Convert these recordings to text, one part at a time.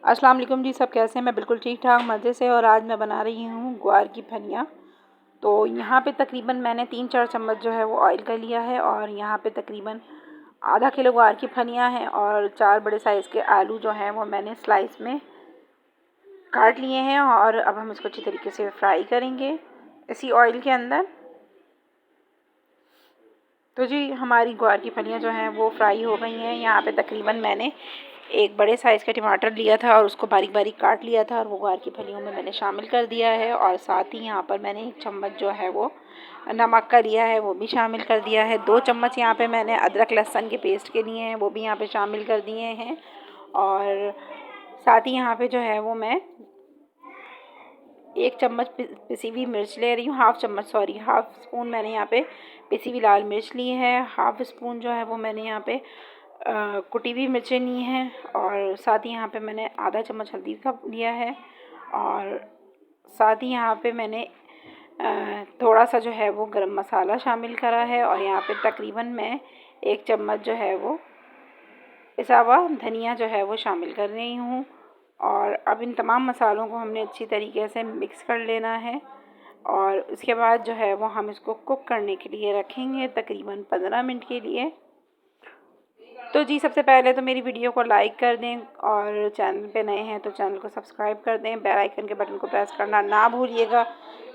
अस्सलाम वालेकुम जी, सब कैसे हैं? मैं बिल्कुल ठीक ठाक मज़े से। और आज मैं बना रही हूँ ग्वार की फलियाँ। तो यहाँ पे तकरीबन मैंने 3-4 चम्मच जो है वो ऑयल का लिया है, और यहाँ पे तकरीबन आधा किलो ग्वार की फलियाँ हैं, और 4 बड़े साइज़ के आलू जो हैं वो मैंने स्लाइस में काट लिए हैं। और अब हम इसको अच्छी तरीके से फ्राई करेंगे इसी ऑयल के अंदर। तो जी हमारी ग्वार की फलियाँ जो हैं वो फ्राई हो गई हैं। यहाँ पे तकरीबन मैंने एक बड़े साइज़ का टमाटर लिया था और उसको बारीक बारीक काट लिया था, और वो ग्वार की फलियों में मैंने शामिल कर दिया है। और साथ ही यहाँ पर मैंने 1 चम्मच जो है वो नमक का लिया है, वो भी शामिल कर दिया है। 2 चम्मच यहाँ पे मैंने अदरक लहसुन के पेस्ट के लिए हैं, वो भी यहाँ पे शामिल कर दिए हैं। और साथ ही यहाँ पे जो है वो मैं 1 चम्मच पिसी हुई मिर्च ले रही हूँ। हाफ स्पून मैंने यहाँ पे पिसी हुई लाल मिर्च ली है। हाफ स्पून जो है वो मैंने यहाँ पे कुटी हुई मिर्चें ली हैं। और साथ ही यहाँ पे मैंने आधा चम्मच हल्दी का लिया है। और साथ ही यहाँ पे मैंने थोड़ा सा जो है वो गरम मसाला शामिल करा है। और यहाँ पे तकरीबन मैं 1 चम्मच जो है वो पिसा हुआ धनिया जो है वो शामिल कर रही हूँ। और अब इन तमाम मसालों को हमने अच्छी तरीके से मिक्स कर लेना है, और उसके बाद जो है वो हम इसको कुक करने के लिए रखेंगे तकरीबन 15 मिनट के लिए। तो जी सबसे पहले तो मेरी वीडियो को लाइक कर दें, और चैनल पे नए हैं तो चैनल को सब्सक्राइब कर दें। बेल आइकन के बटन को प्रेस करना ना भूलिएगा,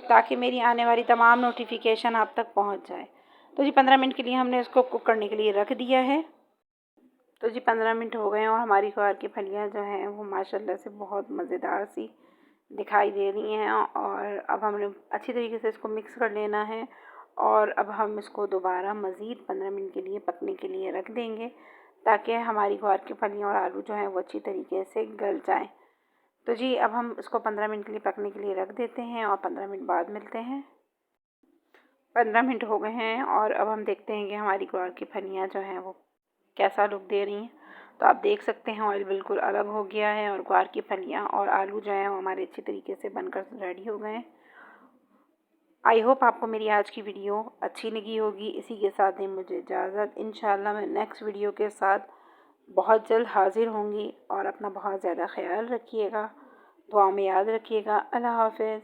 ताकि मेरी आने वाली तमाम नोटिफिकेशन आप तक पहुंच जाए। तो जी 15 मिनट के लिए हमने इसको कुक करने के लिए रख दिया है। तो जी 15 मिनट हो गए हैं, और हमारी ग्वार की फलियाँ जो हैं वो माशाल्लाह से बहुत मज़ेदार सी दिखाई दे रही हैं। और अब हमने अच्छी तरीके से इसको मिक्स कर लेना है, और अब हम इसको दोबारा मज़ीद 15 मिनट के लिए पकने के लिए रख देंगे, ताकि हमारी ग्वार की फलियाँ और आलू जो हैं वो अच्छी तरीके से गल जाएं। तो जी अब हम इसको 15 मिनट के लिए पकने के लिए रख देते हैं, और 15 मिनट बाद मिलते हैं। 15 मिनट हो गए हैं, और अब हम देखते हैं कि हमारी ग्वार की फलियाँ जो हैं वो कैसा लुक दे रही हैं। तो आप देख सकते हैं ऑयल बिल्कुल अलग हो गया है, और ग्वार की फलियाँ और आलू जो हैं वो हमारे अच्छी तरीके से बनकर रेडी हो गए हैं। आई होप आपको मेरी आज की वीडियो अच्छी लगी होगी। इसी के साथ ही मुझे इजाज़त। इंशाल्लाह मैं नेक्स्ट वीडियो के साथ बहुत जल्द हाजिर होंगी। और अपना बहुत ज़्यादा ख्याल रखिएगा, दुआ में याद रखिएगा। अल्लाह हाफ़िज़।